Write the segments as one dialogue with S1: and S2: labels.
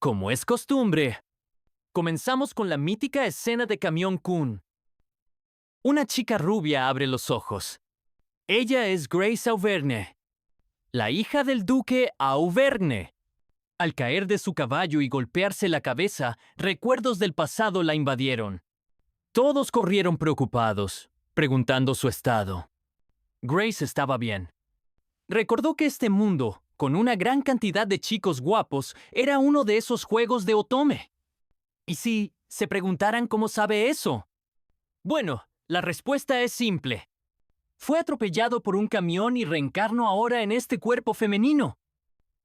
S1: Como es costumbre, comenzamos con la mítica escena de Camión Kun. Una chica rubia abre los ojos. Ella es Grace Auverne, la hija del duque Auverne. Al caer de su caballo y golpearse la cabeza, recuerdos del pasado la invadieron. Todos corrieron preocupados, preguntando su estado. Grace estaba bien. Recordó que este mundo, con una gran cantidad de chicos guapos, era uno de esos juegos de Otome. ¿Y si se preguntaran cómo sabe eso? Bueno, la respuesta es simple. Fue atropellado por un camión y reencarnó ahora en este cuerpo femenino.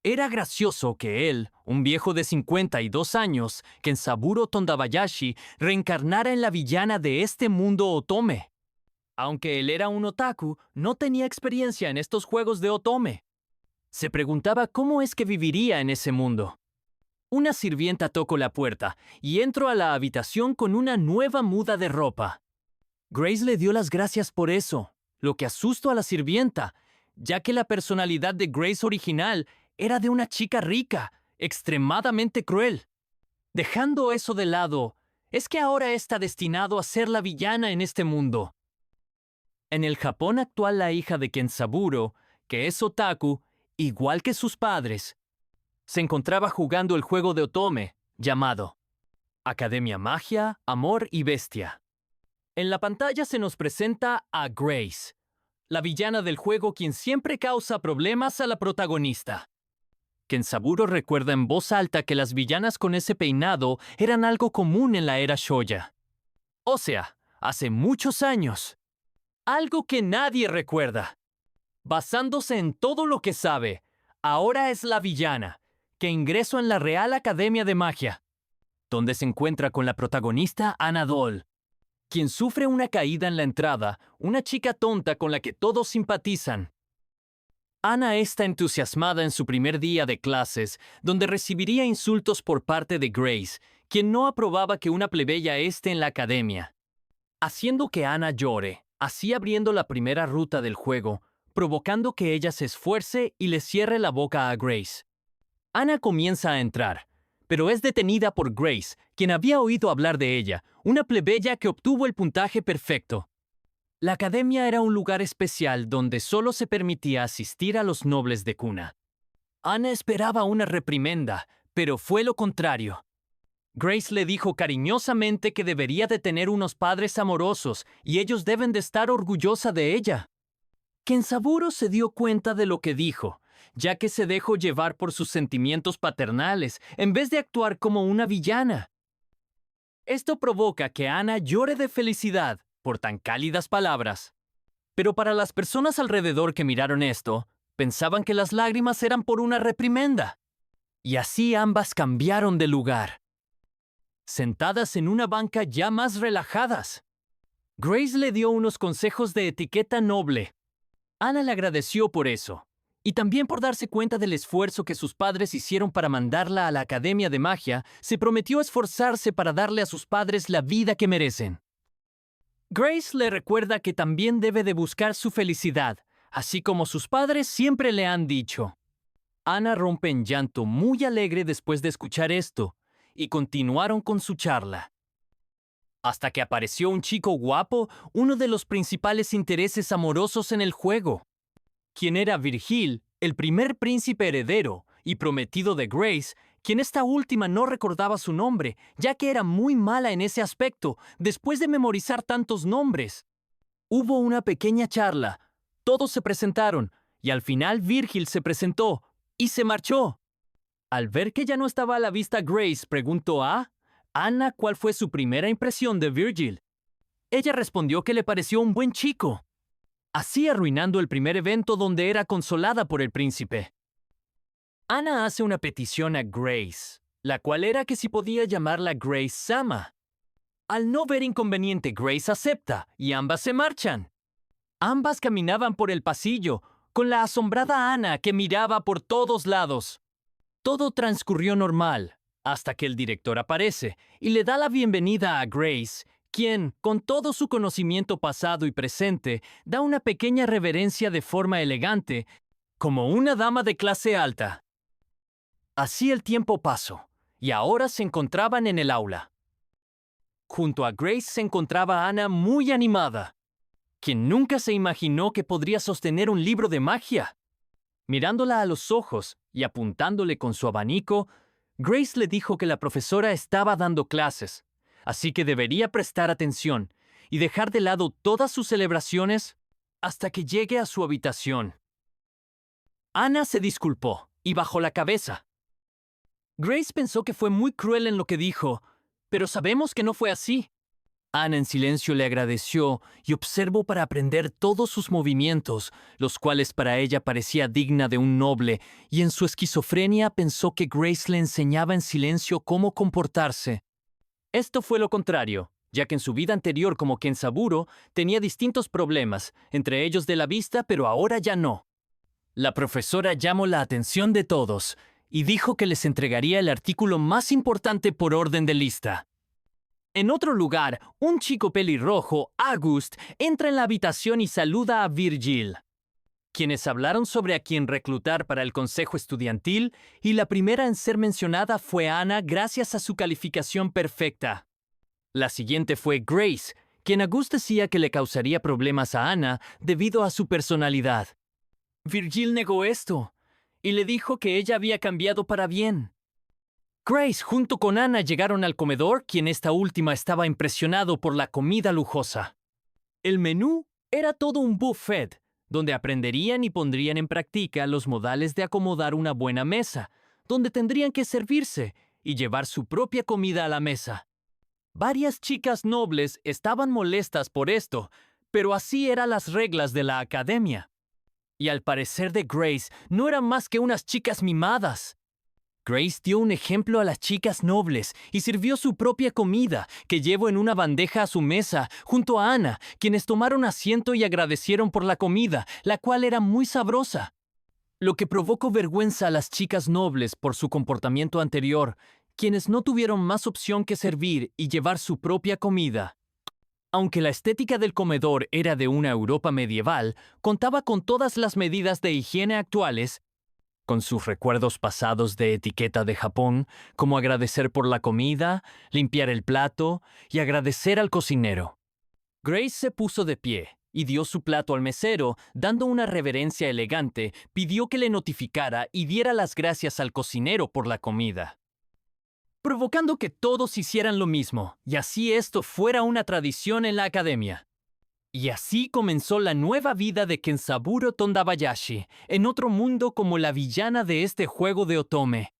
S1: Era gracioso que él, un viejo de 52 años, Kensaburo Tondabayashi, reencarnara en la villana de este mundo Otome. Aunque él era un otaku, no tenía experiencia en estos juegos de Otome. Se preguntaba cómo es que viviría en ese mundo. Una sirvienta tocó la puerta y entró a la habitación con una nueva muda de ropa. Grace le dio las gracias por eso, lo que asustó a la sirvienta, ya que la personalidad de Grace original era de una chica rica, extremadamente cruel. Dejando eso de lado, es que ahora está destinado a ser la villana en este mundo. En el Japón actual, la hija de Kensaburo, que es otaku, igual que sus padres, se encontraba jugando el juego de Otome, llamado Academia Magia, Amor y Bestia. En la pantalla se nos presenta a Grace, la villana del juego quien siempre causa problemas a la protagonista. Kensaburo recuerda en voz alta que las villanas con ese peinado eran algo común en la era Shoya. O sea, hace muchos años. Algo que nadie recuerda. Basándose en todo lo que sabe, ahora es la villana, que ingresó en la Real Academia de Magia, donde se encuentra con la protagonista Anadol, quien sufre una caída en la entrada, una chica tonta con la que todos simpatizan. Ana está entusiasmada en su primer día de clases, donde recibiría insultos por parte de Grace, quien no aprobaba que una plebeya esté en la academia. Haciendo que Ana llore, así abriendo la primera ruta del juego, provocando que ella se esfuerce y le cierre la boca a Grace. Ana comienza a entrar, pero es detenida por Grace, quien había oído hablar de ella, una plebeya que obtuvo el puntaje perfecto. La academia era un lugar especial donde solo se permitía asistir a los nobles de cuna. Ana esperaba una reprimenda, pero fue lo contrario. Grace le dijo cariñosamente que debería de tener unos padres amorosos y ellos deben de estar orgullosa de ella. Kensaburo se dio cuenta de lo que dijo, ya que se dejó llevar por sus sentimientos paternales en vez de actuar como una villana. Esto provoca que Ana llore de felicidad por tan cálidas palabras. Pero para las personas alrededor que miraron esto, pensaban que las lágrimas eran por una reprimenda. Y así ambas cambiaron de lugar, sentadas en una banca ya más relajadas. Grace le dio unos consejos de etiqueta noble. Ana le agradeció por eso, y también por darse cuenta del esfuerzo que sus padres hicieron para mandarla a la Academia de Magia. Se prometió esforzarse para darle a sus padres la vida que merecen. Grace le recuerda que también debe de buscar su felicidad, así como sus padres siempre le han dicho. Ana rompe en llanto muy alegre después de escuchar esto, y continuaron con su charla. Hasta que apareció un chico guapo, uno de los principales intereses amorosos en el juego, quien era Virgil, el primer príncipe heredero y prometido de Grace, quien esta última no recordaba su nombre, ya que era muy mala en ese aspecto, después de memorizar tantos nombres. Hubo una pequeña charla, todos se presentaron, y al final Virgil se presentó, y se marchó. Al ver que ya no estaba a la vista Grace, preguntó a Ana cuál fue su primera impresión de Virgil. Ella respondió que le pareció un buen chico, así arruinando el primer evento donde era consolada por el príncipe. Ana hace una petición a Grace, la cual era que si podía llamarla Grace-sama. Al no ver inconveniente, Grace acepta y ambas se marchan. Ambas caminaban por el pasillo, con la asombrada Ana que miraba por todos lados. Todo transcurrió normal, hasta que el director aparece y le da la bienvenida a Grace, quien, con todo su conocimiento pasado y presente, da una pequeña reverencia de forma elegante, como una dama de clase alta. Así el tiempo pasó, y ahora se encontraban en el aula. Junto a Grace se encontraba Anna muy animada, quien nunca se imaginó que podría sostener un libro de magia. Mirándola a los ojos y apuntándole con su abanico, Grace le dijo que la profesora estaba dando clases, así que debería prestar atención y dejar de lado todas sus celebraciones hasta que llegue a su habitación. Anna se disculpó y bajó la cabeza. Grace pensó que fue muy cruel en lo que dijo, pero sabemos que no fue así. Anna en silencio le agradeció y observó para aprender todos sus movimientos, los cuales para ella parecía digna de un noble, y en su esquizofrenia pensó que Grace le enseñaba en silencio cómo comportarse. Esto fue lo contrario, ya que en su vida anterior como Kenzaburo tenía distintos problemas, entre ellos de la vista, pero ahora ya no. La profesora llamó la atención de todos y dijo que les entregaría el artículo más importante por orden de lista. En otro lugar, un chico pelirrojo, August, entra en la habitación y saluda a Virgil, quienes hablaron sobre a quién reclutar para el consejo estudiantil, y la primera en ser mencionada fue Anna gracias a su calificación perfecta. La siguiente fue Grace, quien August decía que le causaría problemas a Anna debido a su personalidad. Virgil negó esto y le dijo que ella había cambiado para bien. Grace junto con Anna llegaron al comedor, quien esta última estaba impresionado por la comida lujosa. El menú era todo un buffet, donde aprenderían y pondrían en práctica los modales de acomodar una buena mesa, donde tendrían que servirse y llevar su propia comida a la mesa. Varias chicas nobles estaban molestas por esto, pero así eran las reglas de la academia. Y al parecer de Grace, no eran más que unas chicas mimadas. Grace dio un ejemplo a las chicas nobles y sirvió su propia comida, que llevó en una bandeja a su mesa, junto a Anna, quienes tomaron asiento y agradecieron por la comida, la cual era muy sabrosa. Lo que provocó vergüenza a las chicas nobles por su comportamiento anterior, quienes no tuvieron más opción que servir y llevar su propia comida. Aunque la estética del comedor era de una Europa medieval, contaba con todas las medidas de higiene actuales, con sus recuerdos pasados de etiqueta de Japón, como agradecer por la comida, limpiar el plato y agradecer al cocinero. Grace se puso de pie y dio su plato al mesero, dando una reverencia elegante, pidió que le notificara y diera las gracias al cocinero por la comida, provocando que todos hicieran lo mismo, y así esto fuera una tradición en la academia. Y así comenzó la nueva vida de Kenzaburo Tondabayashi, en otro mundo como la villana de este juego de otome.